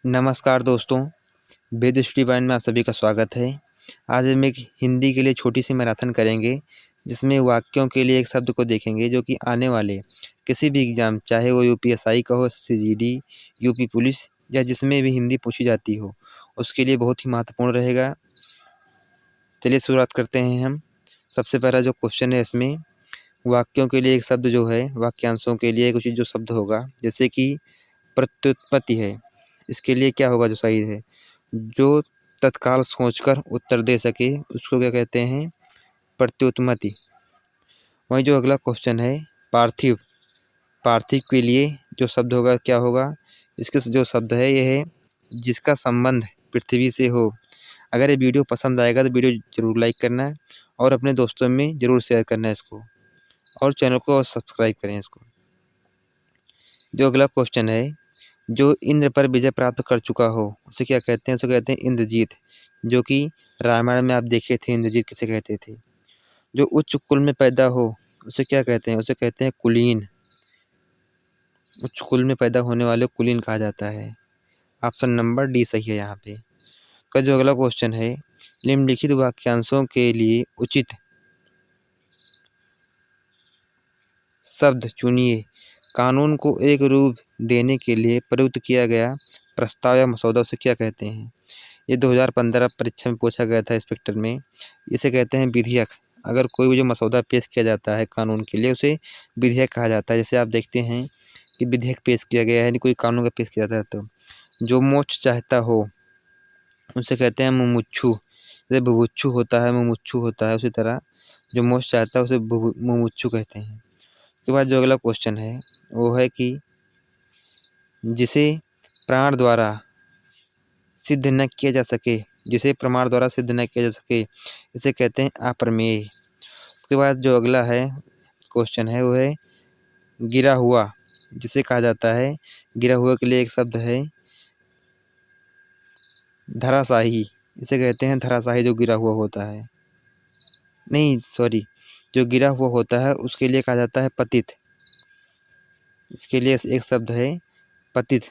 नमस्कार दोस्तों, वेद study point में आप सभी का स्वागत है। आज हम एक हिंदी के लिए छोटी सी मैराथन करेंगे, जिसमें वाक्यों के लिए एक शब्द को देखेंगे जो कि आने वाले किसी भी एग्ज़ाम, चाहे वो यूपीएसआई का हो, सीजीडी, यूपी पुलिस या जिसमें भी हिंदी पूछी जाती हो, उसके लिए बहुत ही महत्वपूर्ण रहेगा। चलिए शुरुआत करते हैं हम। सबसे पहला जो क्वेश्चन है इसमें, वाक्यों के लिए एक शब्द जो है, वाक्यांशों के लिए कुछ जो शब्द होगा, जैसे कि प्रत्युत्पत्ति है। इसके लिए क्या होगा जो सही है? जो तत्काल सोचकर उत्तर दे सके उसको क्या कहते हैं? प्रत्युत्पत्ति। वहीं जो अगला क्वेश्चन है, पार्थिव। पार्थिव के लिए जो शब्द होगा क्या होगा? इसके जो शब्द है ये है जिसका संबंध पृथ्वी से हो। अगर ये वीडियो पसंद आएगा तो वीडियो ज़रूर लाइक करना है और अपने दोस्तों में ज़रूर शेयर करना है इसको, और चैनल को सब्सक्राइब करें इसको। जो अगला क्वेश्चन है, जो इंद्र पर विजय प्राप्त कर चुका हो उसे क्या कहते हैं? उसे कहते हैं इंद्रजीत, जो कि रामायण में आप देखे थे इंद्रजीत किसे कहते थे। जो उच्च कुल में पैदा हो उसे क्या कहते हैं? उसे कहते हैं कुलीन। उच्च कुल में पैदा होने वाले को कुलीन कहा जाता है। ऑप्शन नंबर डी सही है यहाँ पे। का जो अगला क्वेश्चन है, निम्नलिखित वाक्यांशों के लिए उचित शब्द चुनिए। कानून को एक रूप देने के लिए प्रयुक्त किया गया प्रस्ताव या मसौदा उसे क्या कहते हैं? ये 2015 परीक्षा में पूछा गया था इंस्पेक्टर में। इसे कहते हैं विधेयक। अगर कोई भी जो मसौदा पेश किया जाता है कानून के लिए उसे विधेयक कहा जाता है। जैसे आप देखते हैं कि विधेयक पेश किया गया है, यानी कोई कानून का पेश किया जाता है। तो जो मोक्ष चाहता हो उसे कहते हैं मुमुक्षु। जैसे बुभुक्षु होता है, मुमुक्षु होता है, उसी तरह जो मोक्ष चाहता है उसे मुमुक्षु कहते हैं। उसके बाद जो अगला क्वेश्चन है वो है कि जिसे प्राण द्वारा सिद्ध न किया जा सके, जिसे प्रमाण द्वारा सिद्ध न किया जा सके, इसे कहते हैं अप्रमेय। उसके बाद जो अगला है क्वेश्चन है वो है गिरा हुआ, जिसे कहा जाता है, गिरा हुआ के लिए एक शब्द है धराशाही। इसे कहते हैं धराशाही, जो गिरा हुआ होता है। नहीं सॉरी, जो गिरा हुआ होता है उसके लिए कहा जाता है पतित। इसके लिए एक शब्द है पतित,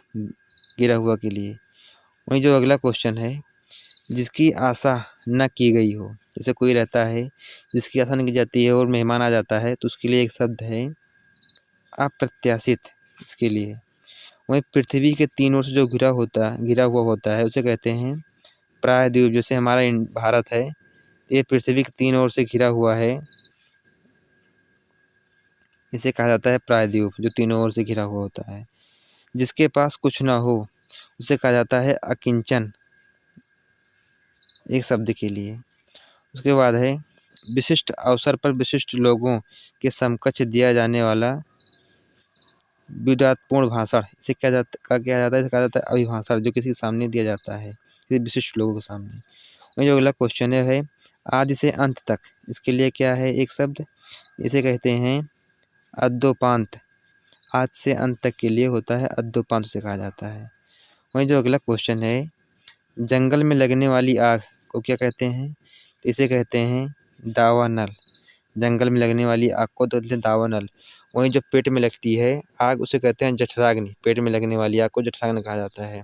गिरा हुआ के लिए। वहीं जो अगला क्वेश्चन है, जिसकी आशा न की गई हो। जैसे कोई रहता है जिसकी आशा नहीं की जाती है और मेहमान आ जाता है तो उसके लिए एक शब्द है अप्रत्याशित। इसके लिए वहीं पृथ्वी के तीन ओर से जो घिरा हुआ होता है उसे कहते हैं प्रायद्वीप। जैसे हमारा भारत है, ये पृथ्वी के तीन ओर से घिरा हुआ है, इसे कहा जाता है प्रायद्वीप, जो तीनों ओर से घिरा हुआ होता है। जिसके पास कुछ ना हो उसे कहा जाता है अकिंचन, एक शब्द के लिए। उसके बाद है विशिष्ट अवसर पर विशिष्ट लोगों के समकक्ष दिया जाने वाला विद्वत्पूर्ण भाषण, इसे क्या जाता है? इसे कहा जाता है अभिभाषण, जो किसी के सामने दिया जाता है, किसी विशिष्ट लोगों के सामने। वहीं जो अगला क्वेश्चन है आदि से अंत तक, इसके लिए क्या है एक शब्द? इसे कहते हैं अद्योपांत। आज से अंत तक के लिए होता है अद्योपांत से कहा जाता है। वहीं जो अगला क्वेश्चन है, जंगल में लगने वाली आग को क्या कहते हैं? तो इसे कहते हैं दावानल। जंगल में लगने वाली आग को तो दावानल। वहीं जो पेट में लगती है आग उसे कहते हैं जठराग्नि। पेट में लगने वाली आग को जठराग्नि कहा जाता है।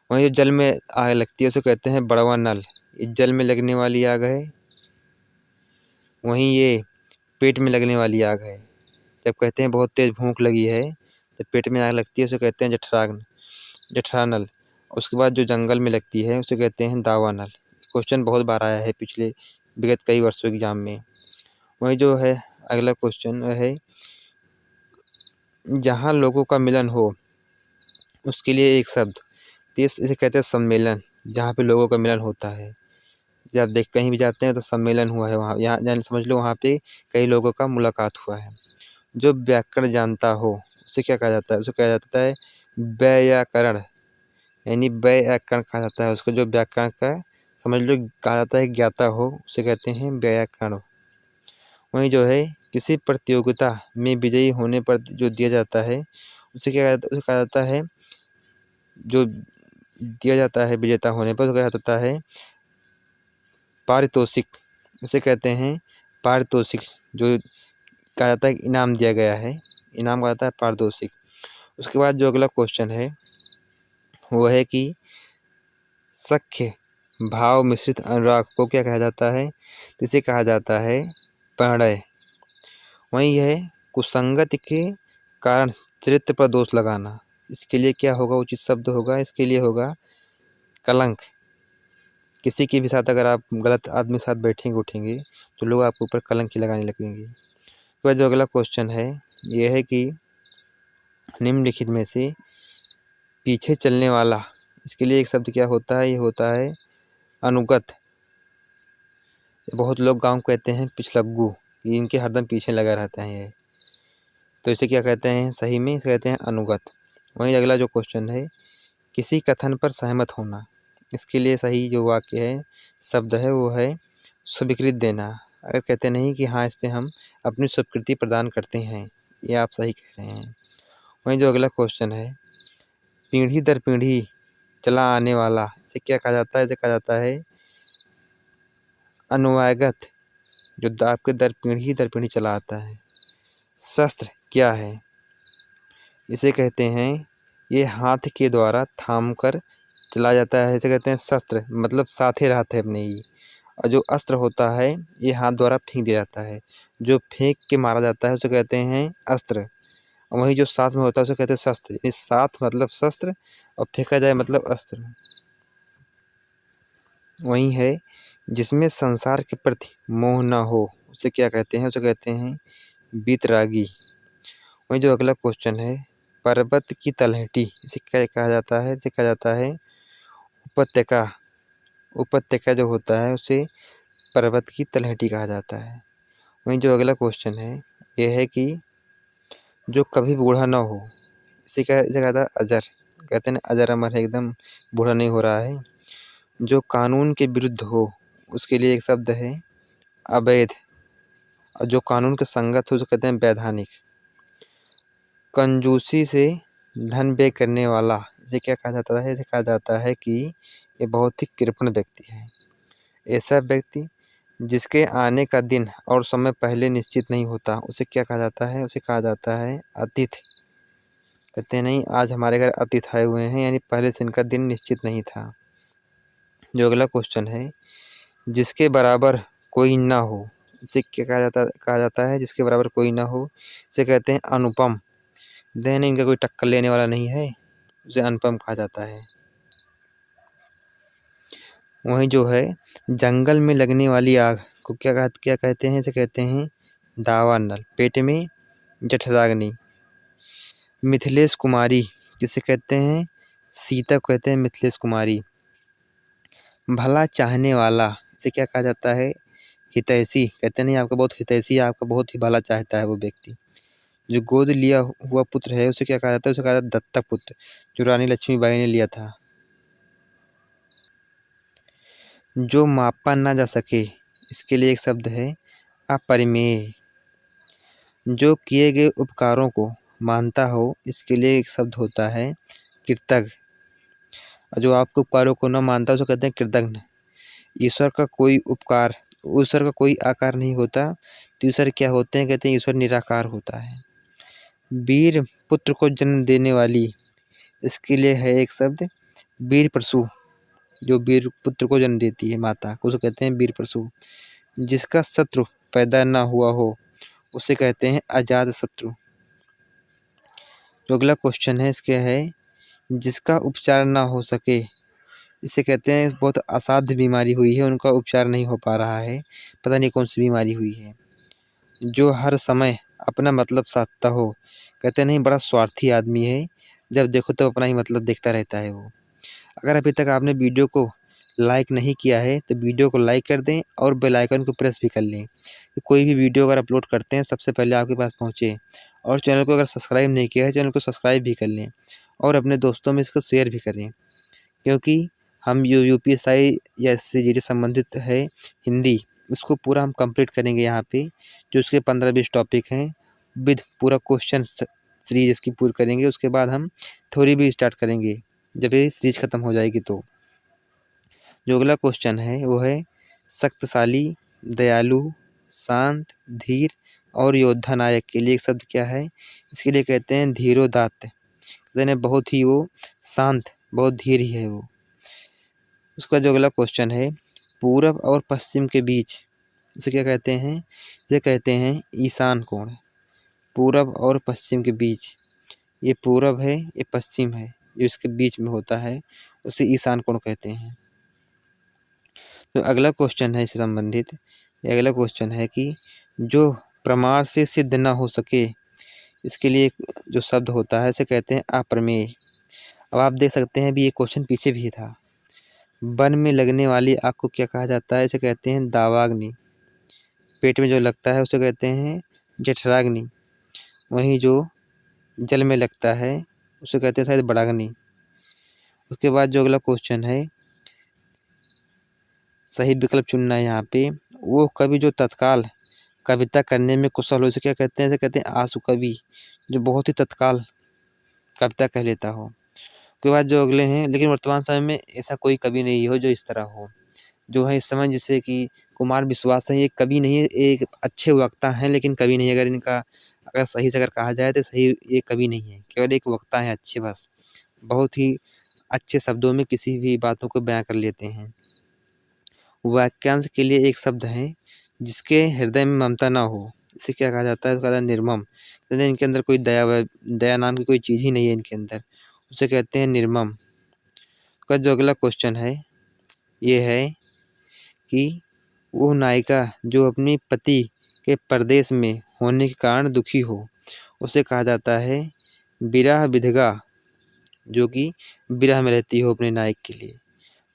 वहीं जो जल में आग लगती है उसे कहते हैं बड़वा नल। ये जल में लगने वाली आग है। वहीं ये पेट में लगने वाली आग है। जब कहते हैं बहुत तेज भूख लगी है, जब पेट में आग लगती है उसे कहते हैं जठरानल। उसके बाद जो जंगल में लगती है उसे कहते हैं दावानल। क्वेश्चन बहुत बार आया है पिछले विगत कई वर्षों एग्जाम में। वहीं जो है अगला क्वेश्चन है जहाँ लोगों का मिलन हो, उसके लिए एक शब्द। तो इसे कहते हैं सम्मेलन, जहाँ पे लोगों का मिलन होता है। जब आप देख कहीं भी जाते हैं तो सम्मेलन हुआ है वहाँ, यहाँ जान समझ लो वहाँ पे कई लोगों का मुलाकात हुआ है। जो व्याकरण जानता हो उसे क्या कहा जाता है? उसे कहा जाता है व्याकरण, यानी व्याकरण कहा जाता है उसको। जो व्याकरण का समझ लो कहा जाता है ज्ञाता हो उसे कहते हैं व्याकरण। वहीं जो है किसी प्रतियोगिता में विजयी होने पर जो दिया जाता है उसे क्या उसे कहा जाता है, जो दिया जाता है विजेता होने पर उसे कहा जाता है पारितोषिक। इसे कहते हैं पारितोषिक, जो कहा जाता है इनाम दिया गया है, इनाम कहा जाता है पारितोषिक। उसके बाद जो अगला क्वेश्चन है वो है कि सख्य भाव मिश्रित अनुराग को क्या कहा जाता है? इसे कहा जाता है प्रणय। वहीं है कुसंगत के कारण चरित्र पर दोष लगाना, इसके लिए क्या होगा? उचित शब्द होगा इसके लिए होगा कलंक। किसी के भी साथ अगर आप गलत आदमी के साथ बैठेंगे उठेंगे तो लोग आपके ऊपर कलंक ही लगाने लगेंगे। तो जो अगला क्वेश्चन है ये है कि निम्नलिखित में से पीछे चलने वाला, इसके लिए एक शब्द क्या होता है? ये होता है अनुगत। बहुत लोग गाँव कहते हैं पिछलग्गू, ये इनके हरदम पीछे लगा रहता है ये, तो इसे क्या कहते हैं? सही में इसे कहते हैं अनुगत। वहीं अगला जो क्वेश्चन है किसी कथन पर सहमत होना, इसके लिए सही जो वाक्य है शब्द है वो है स्वीकृति देना। अगर कहते नहीं कि हाँ इस पे हम अपनी स्वीकृति प्रदान करते हैं, ये आप सही कह रहे हैं। वहीं जो अगला क्वेश्चन है पीढ़ी दर पीढ़ी चला आने वाला, इसे क्या कहा जाता है? इसे कहा जाता है अनुवायगत, जो आपके दर पीढ़ी चला आता है। शस्त्र क्या है? इसे कहते हैं ये हाथ के द्वारा थाम कर चला जाता है, इसे कहते हैं शस्त्र, मतलब साथे रहता है अपने ही। और जो अस्त्र होता है ये हाथ द्वारा फेंक दिया जाता है, जो फेंक के मारा जाता है उसे कहते हैं अस्त्र। और वही जो साथ में होता है उसे कहते हैं शस्त्र, यानी साथ मतलब शस्त्र और फेंका जाए मतलब अस्त्र। वही है जिसमें संसार के प्रति मोह न हो, उसे क्या कहते हैं? उसे कहते हैं वीतरागी। वही जो अगला क्वेश्चन है पर्वत की तलहटी, इसे क्या कहा जाता है? इसे कहा जाता है उपत्यका। उपत्यका जो होता है उसे पर्वत की तलहटी कहा जाता है। वहीं जो अगला क्वेश्चन है यह है कि जो कभी बूढ़ा ना हो, इसे कहता है अजर। कहते हैं अजर अमर है, एकदम बूढ़ा नहीं हो रहा है। जो कानून के विरुद्ध हो उसके लिए एक शब्द है अवैध, और जो कानून के संगत हो उसे कहते हैं वैधानिक। कंजूसी से धन व्यय करने वाला, इसे क्या कहा जाता है? इसे कहा जाता है कि ये बहुत ही कृपण व्यक्ति है। ऐसा व्यक्ति जिसके आने का दिन और समय पहले निश्चित नहीं होता, उसे क्या कहा जाता है? उसे कहा जाता है अतिथि। कहते हैं नहीं आज हमारे घर अतिथि आए हुए हैं, यानी पहले से इनका दिन निश्चित नहीं था। जो अगला क्वेश्चन है जिसके बराबर कोई ना हो, इसे क्या कहा जाता है? जिसके बराबर कोई ना हो इसे कहते हैं अनुपम। देन इनका कोई टक्कर लेने वाला नहीं है, उसे अनुपम कहा जाता है। वहीं जो है जंगल में लगने वाली आग को क्या कहते हैं? इसे कहते हैं दावानल। पेट में जठराग्नि। मिथिलेश कुमारी जिसे कहते हैं सीता को कहते हैं मिथिलेश कुमारी। भला चाहने वाला, इसे क्या कहा जाता है? हितैषी। कहते नहीं आपका बहुत हितैषी है, आपका बहुत ही भला चाहता है वो व्यक्ति। जो गोद लिया हुआ पुत्र है उसे क्या कहा जाता है? उसे कहा जाता है दत्तक पुत्र, जो रानी लक्ष्मीबाई ने लिया था। जो मापा ना जा सके, इसके लिए एक शब्द है अपरिमेय। जो किए गए उपकारों को मानता हो, इसके लिए एक शब्द होता है कृतज्ञ। और जो आपके उपकारों को न मानता उसे कहते हैं कृतघ्न। ईश्वर का कोई आकार नहीं होता, तो ईश्वर क्या होते हैं? कहते हैं ईश्वर निराकार होता है। वीर पुत्र को जन्म देने वाली, इसके लिए है एक शब्द वीर प्रसू। जो वीर पुत्र को जन्म देती है माता को उसे कहते हैं वीर प्रसू। जिसका शत्रु पैदा ना हुआ हो उसे कहते हैं अजात शत्रु। जो अगला क्वेश्चन है इसके है जिसका उपचार ना हो सके, इसे कहते हैं बहुत असाध्य बीमारी हुई है, उनका उपचार नहीं हो पा रहा है, पता नहीं कौन सी बीमारी हुई है। जो हर समय अपना मतलब साधता हो, कहते नहीं बड़ा स्वार्थी आदमी है, जब देखो तो अपना ही मतलब देखता रहता है वो। अगर अभी तक आपने वीडियो को लाइक नहीं किया है तो वीडियो को लाइक कर दें और बेल आइकन को प्रेस भी कर लें, कि कोई भी वीडियो अगर अपलोड करते हैं सबसे पहले आपके पास पहुँचे। और चैनल को अगर सब्सक्राइब नहीं किया है चैनल को सब्सक्राइब भी कर लें और अपने दोस्तों में इसको शेयर भी करें, क्योंकि हम जो यूपीएससी या एसएससी से संबंधित है हिंदी, उसको पूरा हम कंप्लीट करेंगे यहाँ पे। जो उसके 15-20 टॉपिक हैं विद पूरा क्वेश्चन सीरीज इसकी पूरी करेंगे। उसके बाद हम थ्योरी भी स्टार्ट करेंगे जब ये सीरीज ख़त्म हो जाएगी तो। जो अगला क्वेश्चन है वो है शक्तिशाली, दयालु, शांत, धीर और योद्धा नायक के लिए एक शब्द क्या है? इसके लिए कहते हैं धीरोदात्त। कहते हैं बहुत ही वो शांत बहुत धीर ही है वो। उसका जो अगला क्वेश्चन है, पूरब और पश्चिम के बीच, इसे क्या कहते हैं? इसे कहते हैं ईशान कोण। पूरब और पश्चिम के बीच, ये पूरब है, ये पश्चिम है, जो इसके बीच में होता है उसे ईशान कोण कहते हैं। तो अगला क्वेश्चन है इससे संबंधित, ये अगला क्वेश्चन है कि जो प्रमाण से सिद्ध ना हो सके, इसके लिए जो शब्द होता है इसे कहते हैं अप्रमेय। अब आप देख सकते हैं भी ये क्वेश्चन पीछे भी था। वन में लगने वाली आग को क्या कहा जाता है? इसे कहते हैं दावाग्नि। पेट में जो लगता है उसे कहते हैं जठराग्नि। वहीं जो जल में लगता है उसे कहते हैं शायद बड़ाग्नि। उसके बाद जो अगला क्वेश्चन है, सही विकल्प चुनना है यहाँ पे। वो कवि जो तत्काल कविता करने में कुशल हो, इसे क्या कहते हैं? इसे कहते हैं आशु कवि, जो बहुत ही तत्काल कविता कह लेता हो। उसके बाद जो अगले हैं, लेकिन वर्तमान समय में ऐसा कोई कवि नहीं हो जो इस तरह हो। जो है इस समय जैसे कि कुमार विश्वास है, ये कवि नहीं है, एक अच्छे वक्ता हैं लेकिन कवि नहीं है। अगर इनका अगर सही से अगर कहा जाए तो सही ये कवि नहीं है, केवल एक वक्ता है अच्छे बस। बहुत ही अच्छे शब्दों में किसी भी बातों को बयां कर लेते हैं। वाक्यांश के लिए एक शब्द है जिसके हृदय में ममता ना हो, इसे क्या कहा जाता है? इसका कहता है निर्मम। कहते हैं इनके अंदर कोई दया नाम की कोई चीज़ ही नहीं है इनके अंदर, उसे कहते हैं निर्मम। का जो अगला क्वेश्चन है ये है कि वो नायिका जो अपने पति के परदेश में होने के कारण दुखी हो, उसे कहा जाता है विरह विधवा, जो कि विरह में रहती हो अपने नायक के लिए।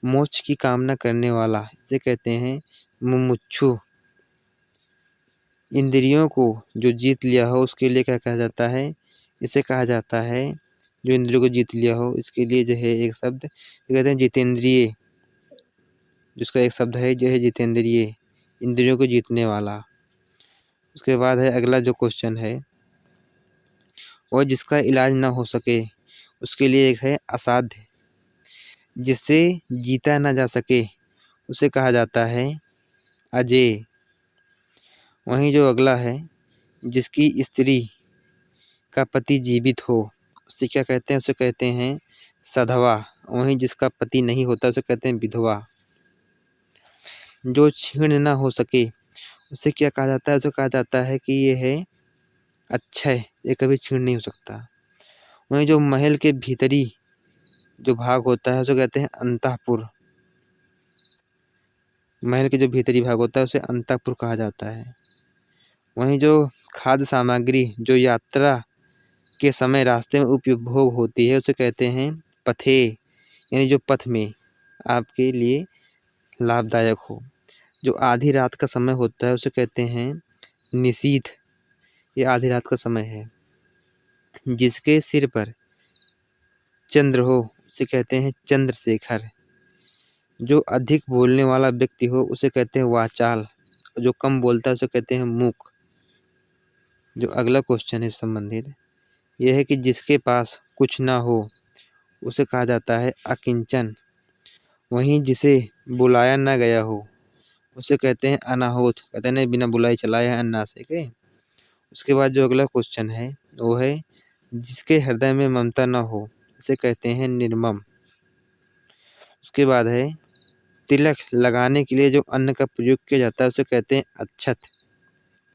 मोक्ष की कामना करने वाला, इसे कहते हैं मुमुक्षु। इंद्रियों को जो जीत लिया हो उसके लिए क्या कहा जाता है? इसे कहा जाता है, जो इंद्रियों को जीत लिया हो इसके लिए जो है एक शब्द कहते हैं जितेंद्रिय। जिसका एक शब्द है जो है जितेंद्रिय, इंद्रियों को जीतने वाला। उसके बाद है अगला जो क्वेश्चन है, और जिसका इलाज ना हो सके उसके लिए एक है असाध्य। जिससे जीता ना जा सके उसे कहा जाता है अजेय। वहीं जो अगला है, जिसकी स्त्री का पति जीवित हो उसे क्या कहते हैं? उसे कहते हैं सधवा। वहीं जिसका पति नहीं होता उसे कहते हैं विधवा। जो छीण ना हो सके उसे क्या कहा जाता है? उसे कहा जाता है कि ये है अक्षय, ये कभी छीण नहीं हो सकता। वहीं जो महल के भीतरी जो भाग होता है उसे कहते हैं अंतःपुर। महल के जो भीतरी भाग होता है उसे अंतःपुर कहा जाता है। वहीं जो खाद्य सामग्री जो यात्रा के समय रास्ते में उपभोग होती है उसे कहते हैं पथे, यानी जो पथ में आपके लिए लाभदायक हो। जो आधी रात का समय होता है उसे कहते हैं निशीथ, ये आधी रात का समय है। जिसके सिर पर चंद्र हो उसे कहते हैं चंद्रशेखर। जो अधिक बोलने वाला व्यक्ति हो उसे कहते हैं वाचाल, और जो कम बोलता है उसे कहते हैं मूक। जो अगला क्वेश्चन है संबंधित, यह है कि जिसके पास कुछ ना हो उसे कहा जाता है अकिंचन। वहीं जिसे बुलाया ना गया हो उसे कहते हैं अनाहुत। कहते हैं बिना बुलाए चलाए हैं अन्ना से के। उसके बाद जो अगला क्वेश्चन है वो है जिसके हृदय में ममता ना हो इसे कहते हैं निर्मम। उसके बाद है तिलक लगाने के लिए जो अन्न का प्रयोग किया जाता है उसे कहते हैं अच्छत।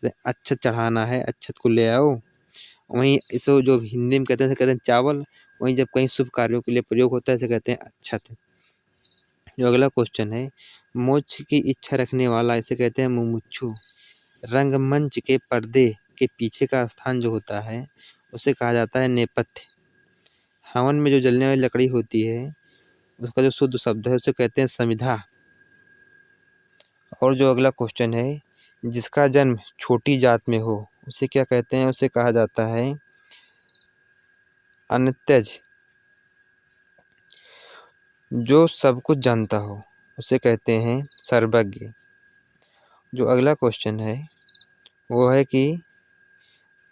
अच्छत चढ़ाना है, अच्छत को ले आओ। वहीं इसको जो हिंदी में कहते हैं इसे कहते हैं चावल। वहीं जब कहीं शुभ कार्यों के लिए प्रयोग होता है इसे कहते हैं अच्छत। जो अगला क्वेश्चन है, मोक्ष की इच्छा रखने वाला इसे कहते हैं मुमुक्षु। रंगमंच के पर्दे के पीछे का स्थान जो होता है उसे कहा जाता है नेपथ्य। हवन में जो जलने वाली लकड़ी होती है उसका जो शुद्ध शब्द है उसे कहते हैं समिधा। और जो अगला क्वेश्चन है, जिसका जन्म छोटी जात में हो उसे क्या कहते हैं? उसे कहा जाता है अनत्यज। जो सब कुछ जानता हो उसे कहते हैं सर्वज्ञ। जो अगला क्वेश्चन है वो है कि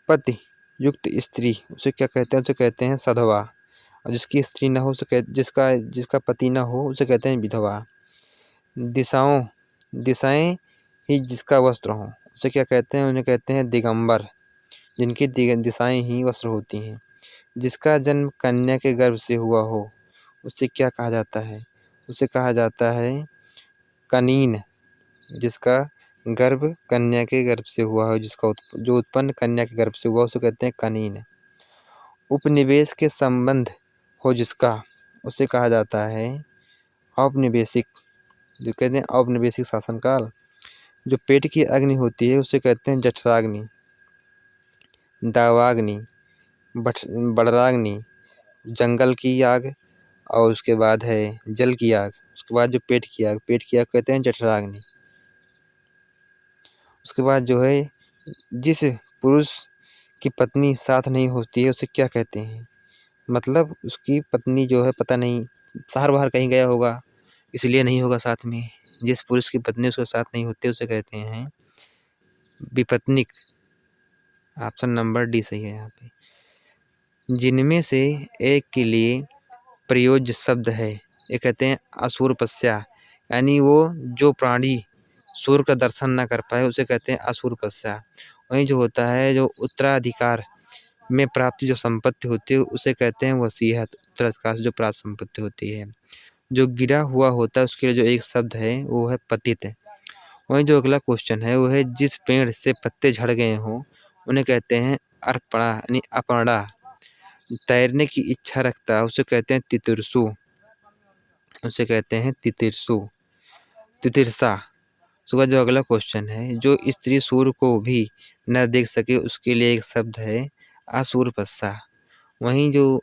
पति युक्त स्त्री उसे क्या कहते हैं? उसे कहते हैं सधवा। और जिसकी स्त्री न हो उसे जिसका पति न हो उसे कहते हैं विधवा। दिशाएं ही जिसका वस्त्र हो उसे क्या कहते हैं? उन्हें कहते हैं दिगंबर, जिनकी दिशाएं ही वस्त्र होती हैं। जिसका जन्म कन्या के गर्भ से हुआ हो उसे क्या कहा जाता है? उसे कहा जाता है कनीन, जिसका गर्भ कन्या के गर्भ से हुआ हो, जो उत्पन्न कन्या के गर्भ से हुआ उसे कहते हैं कनीन। उपनिवेश के संबंध हो जिसका, उसे कहा जाता है औपनिवेशिक, जो कहते हैं औपनिवेशिक शासनकाल। जो पेट की अग्नि होती है उसे कहते हैं जठराग्नि, दावाग्नि, बड़राग्नि, जंगल की आग, और उसके बाद है जल की आग। उसके बाद जो पेट की आग कहते हैं जठराग्नि। उसके बाद जो है जिस पुरुष की पत्नी साथ नहीं होती है उसे क्या कहते हैं? मतलब उसकी पत्नी जो है पता नहीं शहर बाहर कहीं गया होगा, इसलिए नहीं होगा साथ में। जिस पुरुष की पत्नी उसके साथ नहीं होती उसे कहते हैं विपत्निक। ऑप्शन नंबर डी सही है यहाँ पे। जिनमें से एक के लिए प्रयोज्य शब्द है, ये कहते हैं अशूरपस्या, यानी वो जो प्राणी सूर्य का दर्शन न कर पाए उसे कहते हैं अशूरपस्या। वहीं जो होता है जो उत्तराधिकार में प्राप्ति जो संपत्ति होती है उसे कहते हैं वसीयत। उत्तराधिकार से जो प्राप्त संपत्ति होती है। जो गिरा हुआ होता है उसके लिए जो एक शब्द है वो है पतित। वहीं जो अगला क्वेश्चन है वो है जिस पेड़ से पत्ते झड़ गए हों उन्हें कहते हैं अर्पणा यानी अपरड़ा। तैरने की इच्छा रखता है उसे कहते हैं तितिरसु, उसे कहते हैं तितिरसु, तितिरसा। उसके बाद जो अगला क्वेश्चन है जो स्त्री सूर्य को भी न देख सके उसके लिए एक शब्द है असूरपस्सा। वहीं जो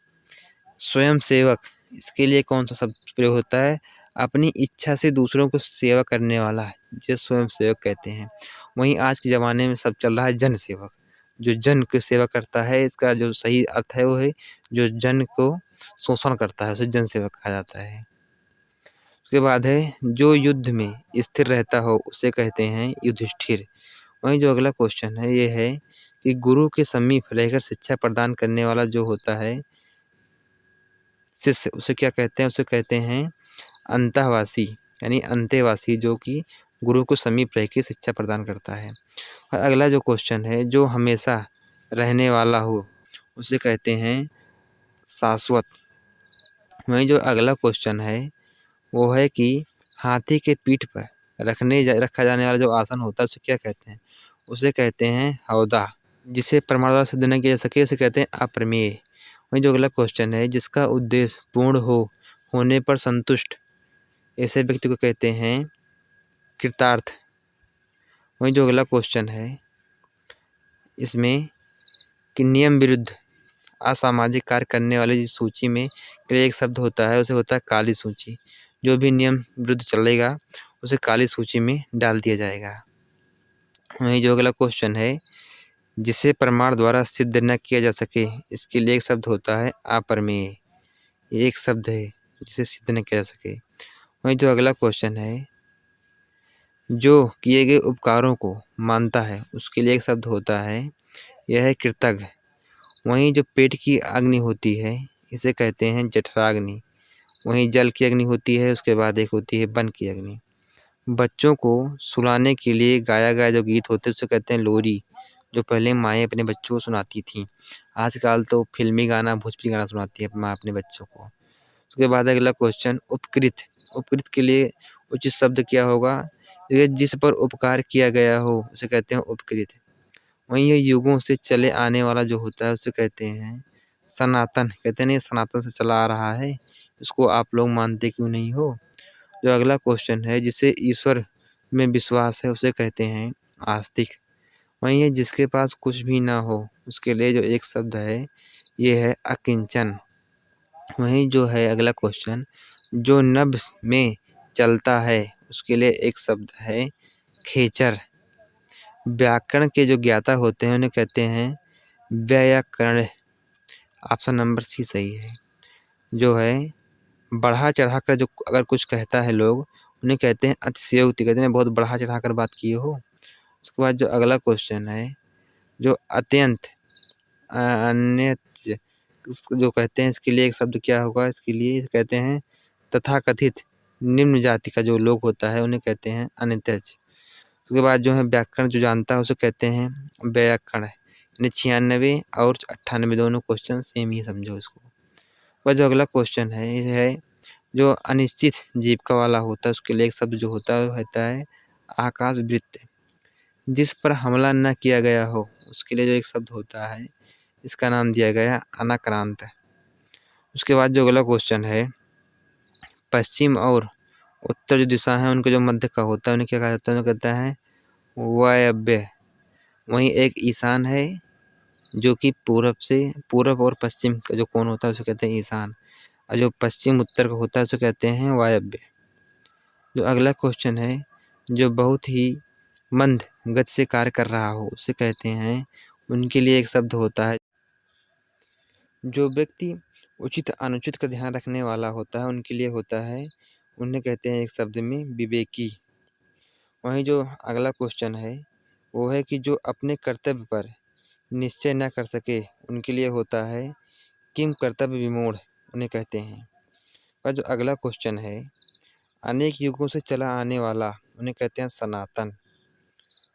स्वयं सेवक, इसके लिए कौन सा शब्द प्रयोग होता है? अपनी इच्छा से दूसरों को सेवा करने वाला है, जिसे स्वयं सेवक कहते हैं। वहीं आज के ज़माने में सब चल रहा है जन सेवक, जो जन की सेवा करता है। इसका जो सही अर्थ है वो है जो जन को शोषण करता है, उसे जन सेवक कहा जाता है। उसके बाद है जो युद्ध में स्थिर रहता हो उसे कहते हैं युधिष्ठिर। वहीं जो अगला क्वेश्चन है ये है कि गुरु के समीप रहकर शिक्षा प्रदान करने वाला जो होता है शिष्य, उसे क्या कहते हैं? उसे कहते हैं अंतःवासी, यानी अंतेवासी, जो कि गुरु को समीप रह के शिक्षा प्रदान करता है। और अगला जो क्वेश्चन है जो हमेशा रहने वाला हो उसे कहते हैं शाश्वत। वहीं जो अगला क्वेश्चन है वो है कि हाथी के पीठ पर रखा जाने वाला जो आसन होता है उसे क्या कहते हैं? उसे कहते हैं हौदा। जिसे प्रमाण द्वारा सिद्ध न किया जा सके उसे कहते हैं अप्रमेय। वहीं जो अगला क्वेश्चन है जिसका उद्देश्य पूर्ण होने पर संतुष्ट, ऐसे व्यक्ति को कहते हैं कृतार्थ। वहीं जो अगला क्वेश्चन है इसमें कि नियम विरुद्ध असामाजिक कार्य करने वाले जिस सूची में एक शब्द होता है उसे होता है काली सूची। जो भी नियम विरुद्ध चलेगा उसे काली सूची में डाल दिया जाएगा। वहीं जो अगला क्वेश्चन है जिसे प्रमाण द्वारा सिद्ध न किया जा सके, इसके लिए एक शब्द होता है अप्रमेय। ये एक शब्द है जिसे सिद्ध न किया जा सके। वहीं जो अगला क्वेश्चन है जो किए गए उपकारों को मानता है उसके लिए एक शब्द होता है यह है कृतज्ञ। वहीं जो पेट की अग्नि होती है इसे कहते हैं जठराग्नि। वहीं जल की अग्नि होती है, उसके बाद एक होती है वन की अग्नि। बच्चों को सुलाने के लिए गाया गया जो गीत होते हैं उसे कहते हैं लोरी, जो पहले माएँ अपने बच्चों को सुनाती थीं। आजकल तो फिल्मी गाना, भोजपुरी गाना सुनाती है माँ अपने बच्चों को। उसके बाद अगला क्वेश्चन उपकृत। उपकृत के लिए उचित शब्द क्या होगा? ये जिस पर उपकार किया गया हो उसे कहते हैं उपकृत। वहीं ये युगों से चले आने वाला जो होता है उसे कहते हैं सनातन। कहते हैं ये सनातन से चला आ रहा है, इसको आप लोग मानते क्यों नहीं हो? जो अगला क्वेश्चन है जिसे ईश्वर में विश्वास है उसे कहते हैं आस्तिक। वहीं ये जिसके पास कुछ भी ना हो उसके लिए जो एक शब्द है ये है अकिंचन। वहीं जो है अगला क्वेश्चन जो नभ में चलता है उसके लिए एक शब्द है खेचर। व्याकरण के जो ज्ञाता होते हैं उन्हें कहते हैं व्याकरण। ऑप्शन नंबर सी सही है। जो है बढ़ा चढ़ाकर जो अगर कुछ कहता है लोग उन्हें कहते हैं अतिशयोक्ति। कहते हैं बहुत बढ़ा चढ़ाकर बात किए हो। उसके बाद जो अगला क्वेश्चन है जो अत्यंत अन्य जो कहते हैं इसके लिए एक शब्द क्या होगा? इसके लिए कहते हैं तथाकथित निम्न जाति का जो लोग होता है उन्हें कहते हैं अनित्यज। उसके बाद जो है व्याकरण जो जानता है उसे कहते हैं व्याकरण। यानी 96 और 98 दोनों क्वेश्चन सेम ही समझो इसको। वह जो अगला क्वेश्चन है ये है जो अनिश्चित जीविका वाला होता है उसके लिए एक शब्द जो होता है वो होता है आकाशवृत्त। जिस पर हमला न किया गया हो उसके लिए जो एक शब्द होता है इसका नाम दिया गया अनाक्रांत। उसके बाद जो अगला क्वेश्चन है, पश्चिम और उत्तर जो दिशा है उनके जो मध्य का होता है उन्हें क्या कहा जाता है? उन्हें कहता है वायव्य। वहीं एक ईशान है जो कि पूरब और पश्चिम का जो कोण होता है उसे कहते हैं ईशान, और जो पश्चिम उत्तर का होता है उसे कहते हैं वायव्य। जो अगला क्वेश्चन है, जो बहुत ही मंद गति से कार्य कर रहा हो उसे कहते हैं, उनके लिए एक शब्द होता है। जो व्यक्ति उचित अनुचित का ध्यान रखने वाला होता है उनके लिए होता है, उन्हें कहते हैं एक शब्द में विवेकी। वहीं जो अगला क्वेश्चन है वो है कि जो अपने कर्तव्य पर निश्चय न कर सके उनके लिए होता है किम कर्तव्य विमूढ़, उन्हें कहते हैं। और जो अगला क्वेश्चन है, अनेक युगों से चला आने वाला उन्हें कहते हैं सनातन।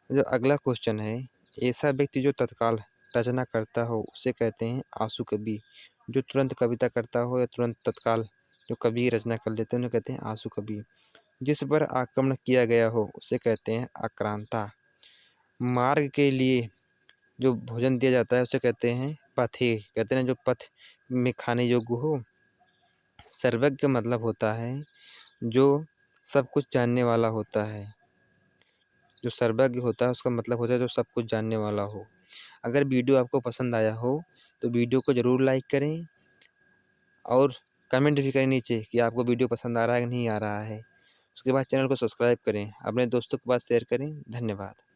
जो अगला क्वेश्चन है, ऐसा व्यक्ति जो तत्काल रचना करता हो उसे कहते हैं आशु कवि। जो तुरंत कविता करता हो या तुरंत तत्काल जो कवि रचना कर लेते हैं उन्हें कहते हैं आशु कवि। जिस पर आक्रमण किया गया हो उसे कहते हैं आक्रांता। मार्ग के लिए जो भोजन दिया जाता है उसे कहते हैं पथे, कहते हैं जो पथ में खाने योग्य हो। सर्वज्ञ का मतलब होता है जो सब कुछ जानने वाला होता है। जो सर्वज्ञ होता है उसका मतलब होता है जो सब कुछ जानने वाला हो। अगर वीडियो आपको पसंद आया हो तो वीडियो को ज़रूर लाइक करें और कमेंट भी करें नीचे कि आपको वीडियो पसंद आ रहा है कि नहीं आ रहा है। उसके बाद चैनल को सब्सक्राइब करें, अपने दोस्तों के पास शेयर करें। धन्यवाद।